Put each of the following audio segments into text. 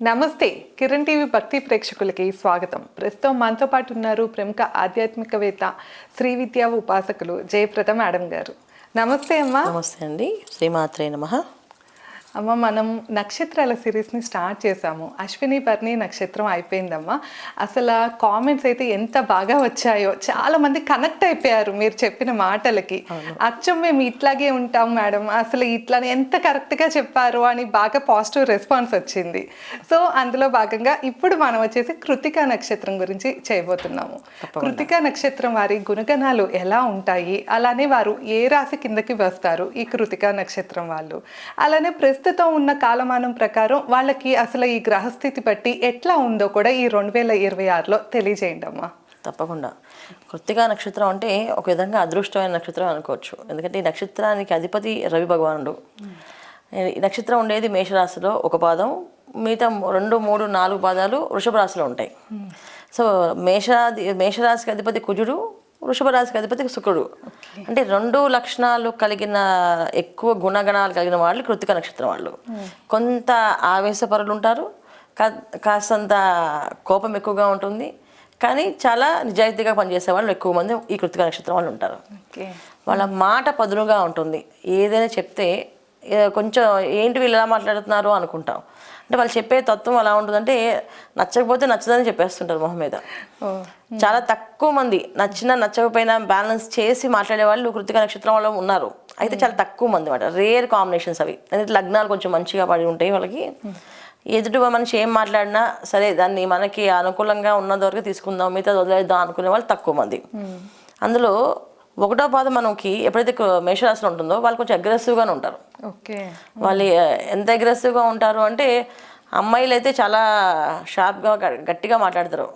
నమస్తే కిరణ్ టీవీ భక్తి ప్రేక్షకులకి స్వాగతం. ప్రస్తుతం మనతో పాటు ఉన్నారు ప్రముఖ ఆధ్యాత్మికవేత్త శ్రీ విద్యా ఉపాసకులు జయప్రద మేడం గారు. నమస్తే అమ్మా. నమస్తే అండి. శ్రీమాత్రే నమః. అమ్మ, మనం నక్షత్రాల సిరీస్ని స్టార్ట్ చేసాము. అశ్విని భరణి నక్షత్రం అయిపోయిందమ్మా. అసలు కామెంట్స్ అయితే ఎంత బాగా వచ్చాయో, చాలా మంది కనెక్ట్ అయిపోయారు మీరు చెప్పిన మాటలకి. అచ్చం మేము ఇట్లాగే ఉంటాం మేడం, అసలు ఇట్లానే ఎంత కరెక్ట్గా చెప్పారు అని బాగా పాజిటివ్ రెస్పాన్స్ వచ్చింది. సో అందులో భాగంగా ఇప్పుడు మనం వచ్చేసి కృతికా నక్షత్రం గురించి చేయబోతున్నాము. కృతికా నక్షత్రం వారి గుణగణాలు ఎలా ఉంటాయి, అలానే వారు ఏ రాశి కిందకి వస్తారు ఈ కృతికా నక్షత్రం వాళ్ళు, అలానే ప్రస్తుతం ఉన్న కాలమానం ప్రకారం వాళ్ళకి అసలు ఈ గ్రహస్థితి బట్టి ఎట్లా ఉందో కూడా ఈ 2026లో తెలియజేయండి అమ్మా. తప్పకుండా. కృత్తికా నక్షత్రం అంటే ఒక విధంగా అదృష్టమైన నక్షత్రం అనుకోవచ్చు. ఎందుకంటే ఈ నక్షత్రానికి అధిపతి రవి భగవానుడు. ఈ నక్షత్రం ఉండేది మేషరాశిలో ఒక పాదం, మిగతా 2, 3, 4 పాదాలు వృషభ రాశిలో ఉంటాయి. సో మేషరాశికి అధిపతి కుజుడు, వృషభ రాశికి అధిపతి శుక్రుడు. అంటే 2 లక్షణాలు కలిగిన ఎక్కువ గుణగణాలు కలిగిన వాళ్ళు కృత్తిక నక్షత్రం వాళ్ళు. కొంత ఆవేశపరులు ఉంటారు, కాస్తంత కోపం ఎక్కువగా ఉంటుంది, కానీ చాలా నిజాయితీగా పనిచేసే వాళ్ళు ఎక్కువ మంది ఈ కృత్తిక నక్షత్రం వాళ్ళు ఉంటారు. వాళ్ళ మాట పదునుగా ఉంటుంది. ఏదైనా చెప్తే కొంచెం ఏంటి వీళ్ళు ఎలా మాట్లాడుతున్నారు అనుకుంటాం. అంటే వాళ్ళు చెప్పే తత్వం ఎలా ఉంటుందంటే నచ్చకపోతే నచ్చదని చెప్పేస్తుంటారు మొహం మీద. చాలా తక్కువ మంది నచ్చకపోయినా బ్యాలెన్స్ చేసి మాట్లాడే వాళ్ళు కృత్తిక నక్షత్రం వాళ్ళు ఉన్నారు. అయితే చాలా తక్కువ మంది అన్నమాట. రేర్ కాంబినేషన్స్ అవి. అంటే లగ్నాలు కొంచెం మంచిగా పడి ఉంటాయి వాళ్ళకి. ఎదుటి మనిషి ఏం మాట్లాడినా సరే దాన్ని మనకి అనుకూలంగా ఉన్నంత వరకు తీసుకుందాం, మిగతా వదిలేద్దాం అనుకునే వాళ్ళు తక్కువ మంది. అందులో 1వ పాదం మనకి ఎప్పుడైతే మేషరాశిలో ఉంటుందో వాళ్ళు కొంచెం అగ్రెసివ్గానే ఉంటారు. వాళ్ళు ఎంత అగ్రెసివ్గా ఉంటారు అంటే అమ్మాయిలు అయితే చాలా షార్ప్గా గట్టిగా మాట్లాడతారు.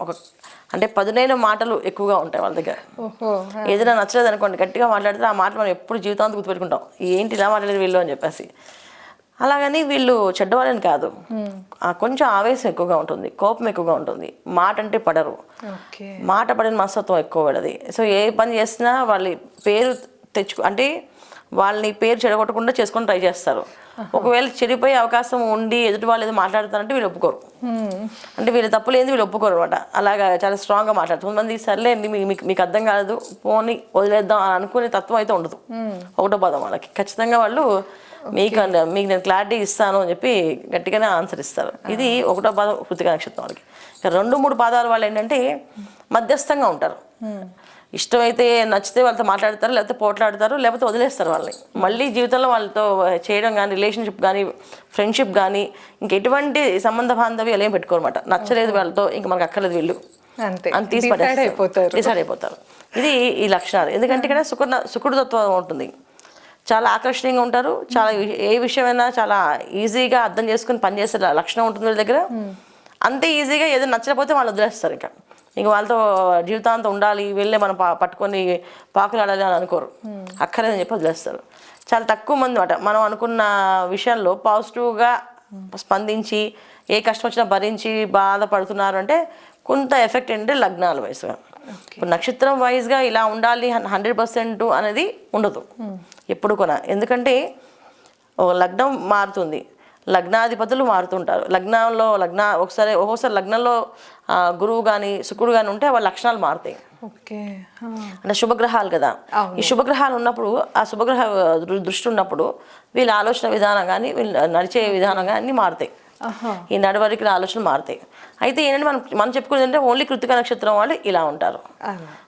అంటే పదునైన మాటలు ఎక్కువగా ఉంటాయి వాళ్ళ దగ్గర. ఏదైనా నచ్చలేదు అనుకోండి, గట్టిగా మాట్లాడితే ఆ మాట మనం ఎప్పుడు జీవితాంతం గుర్తుపెట్టుకుంటాం, ఏంటి ఇలా మాట్లాడేది వీళ్ళు అని చెప్పేసి. అలాగని వీళ్ళు చెడ్డవాళ్ళని కాదు, కొంచెం ఆవేశం ఎక్కువగా ఉంటుంది, కోపం ఎక్కువగా ఉంటుంది, మాట అంటే పడరు, మాట పడిన మనస్తత్వం ఎక్కువ పడది. సో ఏ పని చేసినా వాళ్ళ పేరు అంటే వాళ్ళని పేరు చెడగొట్టకుండా చేసుకొని ట్రై చేస్తారు. ఒకవేళ చెడిపోయే అవకాశం ఉండి ఎదుటి వాళ్ళు ఏదో మాట్లాడుతారంటే వీళ్ళు ఒప్పుకోరు. అంటే వీళ్ళు తప్పు లేని వీళ్ళు ఒప్పుకోరు అనమాట. అలాగా చాలా స్ట్రాంగ్గా మాట్లాడుతారు. కొంతమంది సర్లే మీకు అర్థం కాదు, పోనీ వదిలేద్దాం అని అనుకునే తత్వం అయితే ఉండదు 1వ పాదం వాళ్ళకి. ఖచ్చితంగా వాళ్ళు మీకు నేను క్లారిటీ ఇస్తాను అని చెప్పి గట్టిగానే ఆన్సర్ ఇస్తారు. ఇది 1వ పాదం కృత్తిక నక్షత్రం వాళ్ళకి. 2, 3 పాదాల వాళ్ళు ఏంటంటే మధ్యస్థంగా ఉంటారు. ఇష్టమైతే నచ్చితే వాళ్ళతో మాట్లాడతారు, లేకపోతే పోట్లాడతారు, లేకపోతే వదిలేస్తారు వాళ్ళని. మళ్ళీ జీవితంలో వాళ్ళతో చేయడం కానీ, రిలేషన్షిప్ కానీ, ఫ్రెండ్షిప్ కానీ, ఇంకెటువంటి సంబంధ బాంధవ్యాలు ఏం పెట్టుకోరన్నమాట. నచ్చలేదు వాళ్ళతో, ఇంకా మనకు అక్కర్లేదు వీళ్ళు అని డిసైడ్ అయిపోతారు. ఇది ఈ లక్షణాలు. ఎందుకంటే ఇక్కడ శుక్రుడు తత్వం ఉంటుంది. చాలా ఆకర్షణీయంగా ఉంటారు. చాలా ఏ విషయమైనా చాలా ఈజీగా అర్థం చేసుకుని పనిచేసే లక్షణం ఉంటుంది వీళ్ళ దగ్గర. అంతే ఈజీగా ఏదైనా నచ్చకపోతే వాళ్ళు వదిలేస్తారు. ఇంకా వాళ్ళతో జీవితాంతం ఉండాలి, వీళ్ళే మనం పట్టుకొని పాకులాడాలి అని అనుకోరు. అక్కర్లేదని చెప్పి వదిలేస్తారు. చాలా తక్కువ మంది అన్నమాట మనం అనుకున్న విషయాల్లో పాజిటివ్గా స్పందించి ఏ కష్టం వచ్చినా భరించి బాధపడుతున్నారు అంటే కొంత ఎఫెక్ట్ ఏంటంటే లగ్నాల వయసుగా. ఇప్పుడు నక్షత్రం వైజ్గా ఇలా ఉండాలి 100% అనేది ఉండదు ఎప్పుడు కూడా. ఎందుకంటే లగ్నం మారుతుంది, లగ్నాధిపతులు మారుతుంటారు. ఒక్కోసారి లగ్నంలో గురువు కానీ శుక్రుడు కానీ ఉంటే వాళ్ళ లక్షణాలు మారుతాయి. అంటే శుభగ్రహాలు కదా, ఈ శుభగ్రహాలు ఉన్నప్పుడు ఆ శుభగ్రహ దృష్టి ఉన్నప్పుడు వీళ్ళ ఆలోచన విధానం కానీ వీళ్ళు నడిచే విధానం కానీ అన్నీ మారుతాయి. ఈ నడవడికల ఆలోచనలు మారుతాయి. అయితే ఏంటంటే మనం చెప్పుకునేది అంటే ఓన్లీ కృత్తిక నక్షత్రం వాళ్ళు ఇలా ఉంటారు.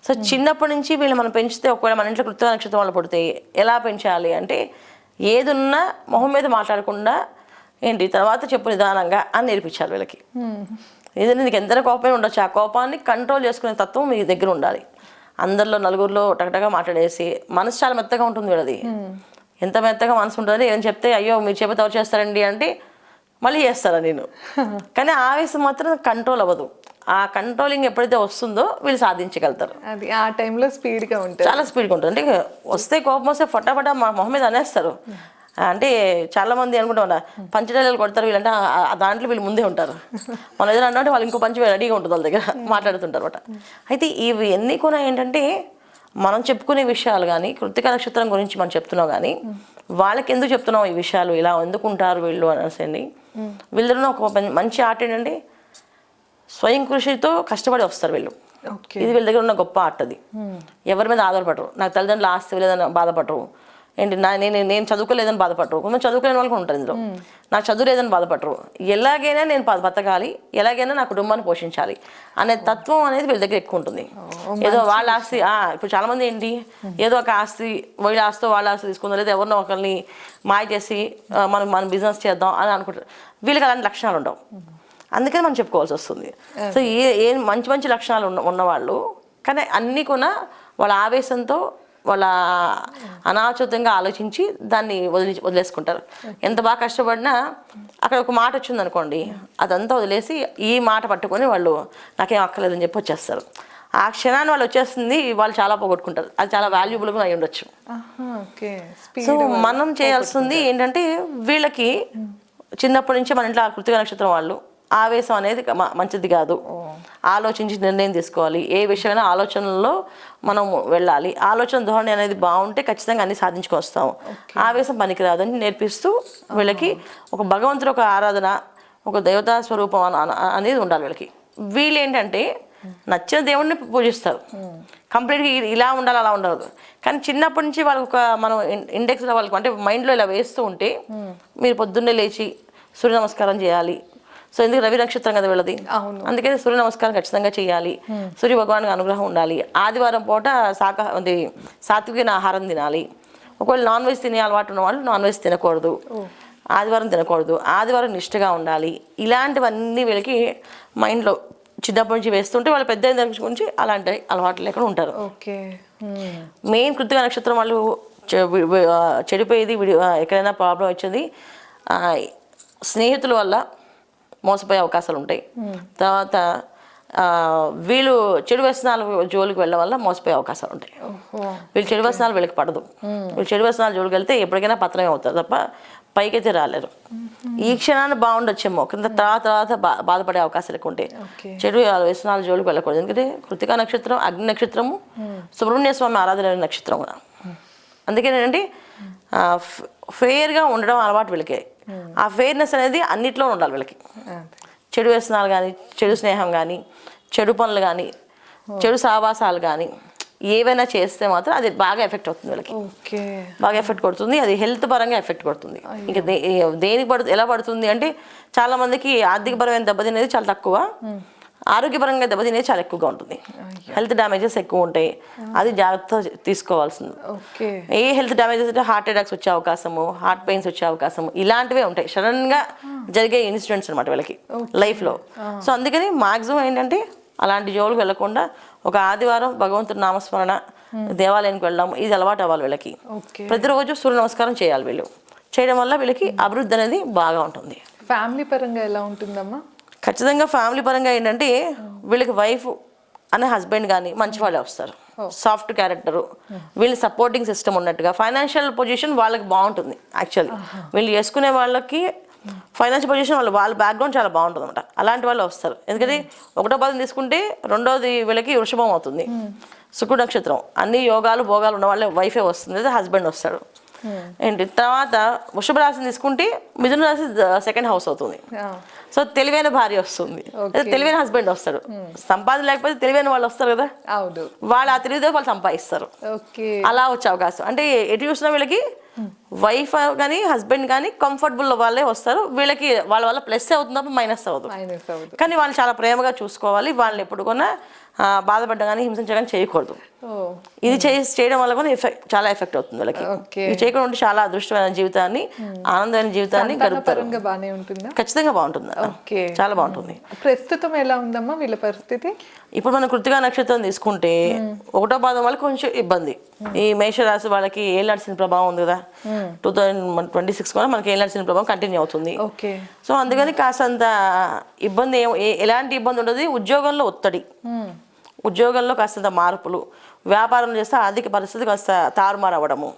సో చిన్నప్పటి నుంచి వీళ్ళు మనం పెంచితే, ఒకవేళ మన ఇంట్లో కృత్తిక నక్షత్రం వాళ్ళు పుడితే ఎలా పెంచాలి అంటే ఏదున్నా మొహం మీద మాట్లాడకుండా ఏంటి తర్వాత చెప్పు నిదానంగా అని నేర్పించాలి వీళ్ళకి. ఏదైనా నీకు ఎంత కోపమే ఉండొచ్చు, ఆ కోపాన్ని కంట్రోల్ చేసుకునే తత్వం మీ దగ్గర ఉండాలి. అందరిలో నలుగురిలో టకటగా మాట్లాడేసి మనసు చాలా మెత్తగా ఉంటుంది వీళ్ళది. ఎంత మెత్తగా మనసు ఉంటుంది, ఏం చెప్తే అయ్యో మీరు చెబితే ఎవరు చేస్తారండి అంటే మళ్ళీ చేస్తారా నేను, కానీ ఆవేశం మాత్రం కంట్రోల్ అవ్వదు. ఆ కంట్రోలింగ్ ఎప్పుడైతే వస్తుందో వీళ్ళు సాధించగలుగుతారు. అది ఆ టైంలో స్పీడ్గా ఉంటుంది, చాలా స్పీడ్గా ఉంటుంది. అంటే వస్తే కోపం వస్తే ఫటాఫటా మొహం మీద అనేస్తారు. అంటే చాలా మంది అనుకుంటా పంచడేలు కొడతారు వీళ్ళంటే దాంట్లో వీళ్ళు ముందే ఉంటారు. మనం ఏదైనా అంటే వాళ్ళు ఇంకో పంచి రెడీగా ఉంటుంది వాళ్ళ దగ్గర మాట్లాడుతుంటారు అనమాట. అయితే ఇవి ఎన్ని కూడా ఏంటంటే మనం చెప్పుకునే విషయాలు కానీ కృత్తిక నక్షత్రం గురించి మనం చెప్తున్నాం కానీ వాళ్ళకి ఎందుకు చెప్తున్నాం ఈ విషయాలు, ఇలా ఎందుకు ఉంటారు వీళ్ళు అనేసి వీళ్ళలో ఒక మంచి ఆర్ట్ ఏంటంటే స్వయం కృషితో కష్టపడి వస్తారు వీళ్ళు. ఓకే. ఇది వీళ్ళ దగ్గర ఉన్న గొప్ప ఆర్ట్ అది. ఎవరి మీద ఆధారపడరు. నాకు తల్లిదండ్రులు ఆస్తి లేదని బాధపడరు. ఏంటి నేను చదువుకోలేదని బాధపడరు. కొంచెం చదువుకోలేని వాళ్ళు కూడా ఉంటారు ఇందులో. నాకు చదువు లేదని బాధపడరు. ఎలాగైనా నేను బతకాలి, ఎలాగైనా నా కుటుంబాన్ని పోషించాలి అనే తత్వం అనేది వీళ్ళ దగ్గర ఎక్కువ ఉంటుంది. ఏదో వాళ్ళ ఆస్తి ఇప్పుడు చాలా మంది ఏంటి ఏదో ఒక ఆస్తి వీళ్ళ ఆస్తితో వాళ్ళ ఆస్తి తీసుకుందాం, లేదా ఎవరినో ఒకరిని మాయ చేసి మనం బిజినెస్ చేద్దాం అని అనుకుంటారు. వీళ్ళకి అలాంటి లక్షణాలు ఉండవు. అందుకని మనం చెప్పుకోవాల్సి వస్తుంది. సో ఏ మంచి మంచి లక్షణాలు ఉన్నవాళ్ళు కానీ అన్నీ కూడా వాళ్ళ ఆవేశంతో వాళ్ళ అనాలోచితంగా ఆలోచించి దాన్ని వదిలేసుకుంటారు. ఎంత బాగా కష్టపడినా అక్కడ ఒక మాట వచ్చింది అనుకోండి, అదంతా వదిలేసి ఈ మాట పట్టుకొని వాళ్ళు నాకేం అక్కర్లేదని చెప్పి వచ్చేస్తారు. ఆ క్షణాన్ని వాళ్ళు వచ్చేస్తుంది, వాళ్ళు చాలా పోగొట్టుకుంటారు. అది చాలా వాల్యుబుల్గా అయి ఉండొచ్చు. సో మనం చేయాల్సింది ఏంటంటే వీళ్ళకి చిన్నప్పటి నుంచి మన ఇంట్లో కృతికా నక్షత్రం వాళ్ళు ఆవేశం అనేది మంచిది కాదు, ఆలోచించి నిర్ణయం తీసుకోవాలి. ఏ విషయమైనా ఆలోచనల్లో మనం వెళ్ళాలి. ఆలోచన ధోరణి అనేది బాగుంటే ఖచ్చితంగా అన్ని సాధించుకొస్తాము. ఆవేశం పనికిరాదని నేర్పిస్తూ వీళ్ళకి ఒక భగవంతుడు ఒక ఆరాధన, ఒక దేవతా స్వరూపం అనేది ఉండాలి వీళ్ళకి. వీళ్ళు ఏంటంటే నచ్చిన దేవుడిని పూజిస్తారు. కంప్లీట్గా ఇలా ఉండాలి అలా ఉండదు. కానీ చిన్నప్పటి నుంచి వాళ్ళకి ఒక మనం ఇండెక్స్లో వాళ్ళకి అంటే మైండ్లో ఇలా వేస్తూ ఉంటే మీరు పొద్దున్నే లేచి సూర్య నమస్కారం చేయాలి. సో ఎందుకు రవి నక్షత్రం కదా వీళ్ళది, అందుకని సూర్య నమస్కారం ఖచ్చితంగా చేయాలి. సూర్య భగవానికి అనుగ్రహం ఉండాలి. ఆదివారం పూట సాత్వికమైన ఆహారం తినాలి. ఒకవేళ నాన్ వెజ్ తినే అలవాటు ఉన్న వాళ్ళు నాన్ వెజ్ తినకూడదు, ఆదివారం తినకూడదు, ఆదివారం నిష్ఠగా ఉండాలి. ఇలాంటివన్నీ వీళ్ళకి మైండ్లో చిన్నప్పటి నుంచి వేస్తుంటే వాళ్ళు పెద్ద దగ్గర నుంచి అలాంటి అలవాట్లు లేకుండా ఉంటారు. మెయిన్ కృతికా నక్షత్రం వాళ్ళు చెడిపోయేది ఎక్కడైనా ప్రాబ్లం వచ్చేది స్నేహితుల వల్ల మోసపోయే అవకాశాలు ఉంటాయి. తర్వాత వీళ్ళు చెడు వ్యసనాలు జోలికి వెళ్ళడం వల్ల మోసపోయే అవకాశాలు ఉంటాయి. వీళ్ళు చెడు వ్యసనాలు వీళ్ళకి పడదు. వీళ్ళు చెడు వ్యసనాలు జోలికి వెళ్తే ఎప్పటికైనా పత్రమే అవుతారు తప్ప పైకైతే రాలేరు. ఈ క్షణాన్ని బాగుండొచ్చేమో కింద తర్వాత బాధపడే అవకాశాలు ఎక్కువ ఉంటాయి. చెడు వ్యసనాల జోలికి వెళ్ళకూడదు. ఎందుకంటే కృతికా నక్షత్రం అగ్ని నక్షత్రము, సుబ్రహ్మణ్య స్వామి ఆరాధన నక్షత్రం కూడా. అందుకేనండి ఫెయిర్గా ఉండడం అలవాటు వీళ్ళకి. ఆ ఫెయిర్నెస్ అనేది అన్నిట్లో ఉండాలి వీళ్ళకి. చెడు వ్యసనాలు కానీ, చెడు స్నేహం కానీ, చెడు పనులు కానీ, చెడు సావాసాలు కానీ ఏవైనా చేస్తే మాత్రం అది బాగా ఎఫెక్ట్ అవుతుంది వీళ్ళకి. బాగా ఎఫెక్ట్ కొడుతుంది. అది హెల్త్ పరంగా ఎఫెక్ట్ కొడుతుంది. ఇంకా దేనికి ఎలా పడుతుంది అంటే చాలా మందికి ఆర్థికపరమైన దెబ్బతినేది చాలా తక్కువ, ఆరోగ్యపరంగా దెబ్బతినేది చాలా ఎక్కువగా ఉంటుంది. హెల్త్ డ్యామేజెస్ ఎక్కువ ఉంటాయి. అది జాగ్రత్త తీసుకోవాల్సింది. ఏ హెల్త్ డ్యామేజెస్ అంటే హార్ట్ అటాక్స్ వచ్చే అవకాశము, హార్ట్ పెయిన్స్ వచ్చే అవకాశము ఇలాంటివే ఉంటాయి. సడన్గా జరిగే ఇన్సిడెంట్స్ అనమాట వీళ్ళకి లైఫ్లో. సో అందుకని మాక్సిమం ఏంటంటే అలాంటి జోలికి వెళ్ళకుండా ఒక ఆదివారం భగవంతుడి నామస్మరణ, దేవాలయానికి వెళ్ళడం ఇది అలవాటు అవ్వాలి వీళ్ళకి. ప్రతిరోజు సూర్య నమస్కారం చేయాలి వీళ్ళు. చేయడం వల్ల వీళ్ళకి అభివృద్ధి అనేది బాగా ఉంటుంది. ఫ్యామిలీ పరంగా ఎలా ఉంటుందమ్మా? ఖచ్చితంగా ఫ్యామిలీ పరంగా ఏంటంటే వీళ్ళకి వైఫ్ అనే హస్బెండ్ కానీ మంచి వాళ్ళే వస్తారు. సాఫ్ట్ క్యారెక్టరు, వీళ్ళు సపోర్టింగ్ సిస్టమ్ ఉన్నట్టుగా, ఫైనాన్షియల్ పొజిషన్ వాళ్ళకి బాగుంటుంది. యాక్చువల్లీ వీళ్ళు చేసుకునే వాళ్ళకి ఫైనాన్షియల్ పొజిషన్ వాళ్ళ బ్యాక్గ్రౌండ్ చాలా బాగుంటుంది అనమాట. అలాంటి వాళ్ళు వస్తారు. ఎందుకంటే ఒకటో పదం తీసుకుంటే రెండోది వీళ్ళకి వృషభం అవుతుంది. శుక్రుడు నక్షత్రం అన్ని యోగాలు భోగాలు ఉన్న వాళ్ళే వైఫే వస్తుంది, లేదా హస్బెండ్ వస్తాడు. ఏంటి తర్వాత వృషభ రాశిని తీసుకుంటే మిథున రాశి సెకండ్ హౌస్ అవుతుంది. సో తెలివైన భార్య వస్తుంది, తెలివైన హస్బెండ్ వస్తాడు. సంపాదన లేకపోతే తెలివైన వాళ్ళు వస్తారు కదా, వాళ్ళు ఆ తెలివితో వాళ్ళు సంపాదిస్తారు. అలా వచ్చే అవకాశం అంటే ఎటు చూసినా వీళ్ళకి వైఫ్ కానీ హస్బెండ్ కానీ కంఫర్టబుల్ వాళ్ళే వస్తారు. వీళ్ళకి వాళ్ళ వల్ల ప్లస్ అవుతుంది తప్ప మైనస్ అవుతుంది. కానీ వాళ్ళు చాలా ప్రేమగా చూసుకోవాలి. వాళ్ళని ఎప్పుడు కొన్నా బాధపడ్డా కానీ హింసించడం చేయకూడదు. ఇది చేయడం వల్ల కూడా చాలా ఎఫెక్ట్ అవుతుంది వాళ్ళకి. ఇది చేయకుండా ఉంటే చాలా అదృష్టమైన జీవితాన్ని, ఆనందమైన జీవితాన్ని గడుపుతారు. ఖచ్చితంగా బాగుంటుంది, చాలా బాగుంటుంది. ప్రస్తుతం ఎలా ఉందమ్మా వీళ్ళ పరిస్థితి? ఇప్పుడు మనం కృతికా నక్షత్రం తీసుకుంటే ఒకటో పాదం వాళ్ళకి కొంచెం ఇబ్బంది. ఈ మేషరాశి వాళ్ళకి ఏళ్ళాల్సిన ప్రభావం ఉంది కదా, 2026 కూడా మనకి ఏళ్ళాల్సిన ప్రభావం కంటిన్యూ అవుతుంది. సో అందుకని కాస్తంత ఇబ్బంది ఎలాంటి ఇబ్బంది ఉండదు. ఉద్యోగంలో ఒత్తిడి, ఉద్యోగంలో కాస్తంత మార్పులు, వ్యాపారం చేస్తే ఆర్థిక పరిస్థితి కాస్త తారుమారు అవ్వడము,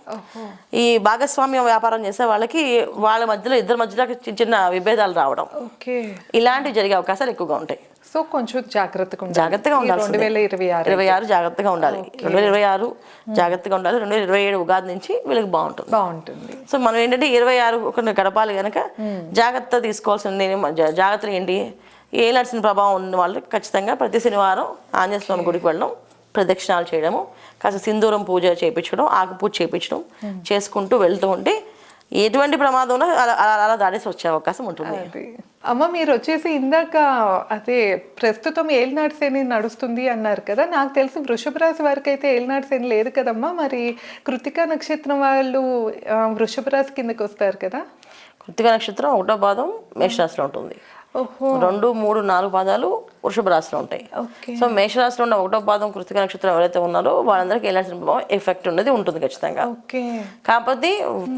ఈ భాగస్వామ్య వ్యాపారం చేసే వాళ్ళకి వాళ్ళ మధ్యలో ఇద్దరి మధ్యలో చిన్న చిన్న విభేదాలు రావడం, ఇలాంటివి జరిగే అవకాశాలు ఎక్కువగా ఉంటాయి. సో కొంచెం జాగ్రత్తగా జాగ్రత్తగా ఉండాలి. 2026 జాగ్రత్తగా ఉండాలి. 2026 జాగ్రత్తగా ఉండాలి. 2027 ఉగాది నుంచి వీళ్ళకి బాగుంటుంది. సో మనం ఏంటంటే 26 ఒక గడపాలి కనుక జాగ్రత్త తీసుకోవాల్సిన జాగ్రత్తలు ఏంటి, ఏ నడిచిన ప్రభావం ఉన్న వాళ్ళు ఖచ్చితంగా ప్రతి శనివారం ఆంజనేయ స్వామి గుడికి వెళ్ళడం, ప్రదక్షిణాలు చేయడము, కాస్త సింధూరం పూజ చేయించడం, ఆకు పూజ చేయించడం చేసుకుంటూ వెళ్తూ ఉంటే ఎటువంటి ప్రమాదం ఉన్నా అలా దాడేసి వచ్చే అవకాశం ఉంటుంది. అమ్మ మీరు వచ్చేసి ఇందాక అదే ప్రస్తుతం ఏలినాటి శని నడుస్తుంది అన్నారు కదా, నాకు తెలిసి వృషభ రాశి వారికి అయితే ఏలినాటి శని లేదు కదమ్మా, మరి కృతికా నక్షత్రం వాళ్ళు వృషభ రాశి కిందకి వస్తారు కదా? కృతికా నక్షత్రం 1వ పాదం మేషరాశిలో ఉంటుంది. 2, 3, 4 పాదాలు వృషభ రాశిలో ఉంటాయి. సో మేషరాశిలో ఉన్న 1వ పాదం కృతికా నక్షత్రం ఎవరైతే ఉన్నారో వాళ్ళందరికీ ఎలాంటి ప్రభావం ఎఫెక్ట్ ఉన్నది ఉంటుంది ఖచ్చితంగా. కాకపోతే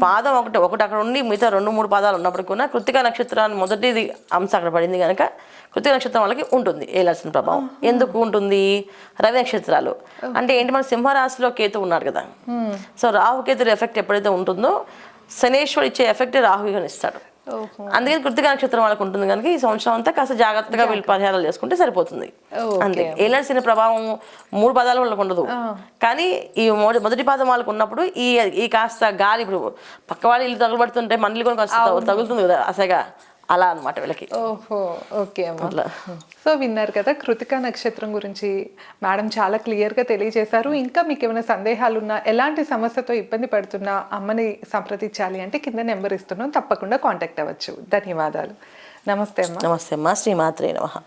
పాదం ఒకటి అక్కడ ఉండి మిగతా 2, 3 పాదాలు ఉన్నప్పటికీ కూడా కృతికా నక్షత్రాన్ని మొదటిది అంశం అక్కడ పడింది కనుక కృతికా నక్షత్రం వాళ్ళకి ఉంటుంది ఏలాల్సిన ప్రభావం. ఎందుకు ఉంటుంది? రవి నక్షత్రాలు అంటే ఏంటి, మన సింహరాశిలో కేతు ఉన్నారు కదా, సో రాహు కేతుల ఎఫెక్ట్ ఎప్పుడైతే ఉంటుందో శనేశ్వరుడు ఇచ్చే ఎఫెక్ట్ రాహు ఇస్తాడు. అందుకని కృతికా నక్షత్రం వాళ్ళకు ఉంటుంది కనుక ఈ సంవత్సరం అంతా కాస్త జాగ్రత్తగా వీళ్ళు పరిహారాలు చేసుకుంటే సరిపోతుంది. అంతే. ఏలాల్సిన ప్రభావం 3 పాదాల వాళ్ళకు ఉండదు, కానీ ఈ మొదటి పాదం వాళ్ళకు ఉన్నప్పుడు ఈ కాస్త గాలి, ఇప్పుడు పక్క వాళ్ళు ఇల్లు తగులుబడుతుంటే మన ఇల్లు కూడా కాస్త తగులుతుంది కదా అసగా, అలా అనమాట వీళ్ళకి. ఓకే అమ్మ. సో విన్నారు కదా కృతికా నక్షత్రం గురించి మేడం చాలా క్లియర్గా తెలియజేశారు. ఇంకా మీకు ఏమైనా సందేహాలు ఉన్నా, ఎలాంటి సమస్యతో ఇబ్బంది పడుతున్నా అమ్మని సంప్రదించాలి అంటే కింద నెంబర్ ఇస్తున్నాం, తప్పకుండా కాంటాక్ట్ అవ్వచ్చు. ధన్యవాదాలు. నమస్తే అమ్మ. నమస్తే అమ్మ. శ్రీమాత్రే నమః.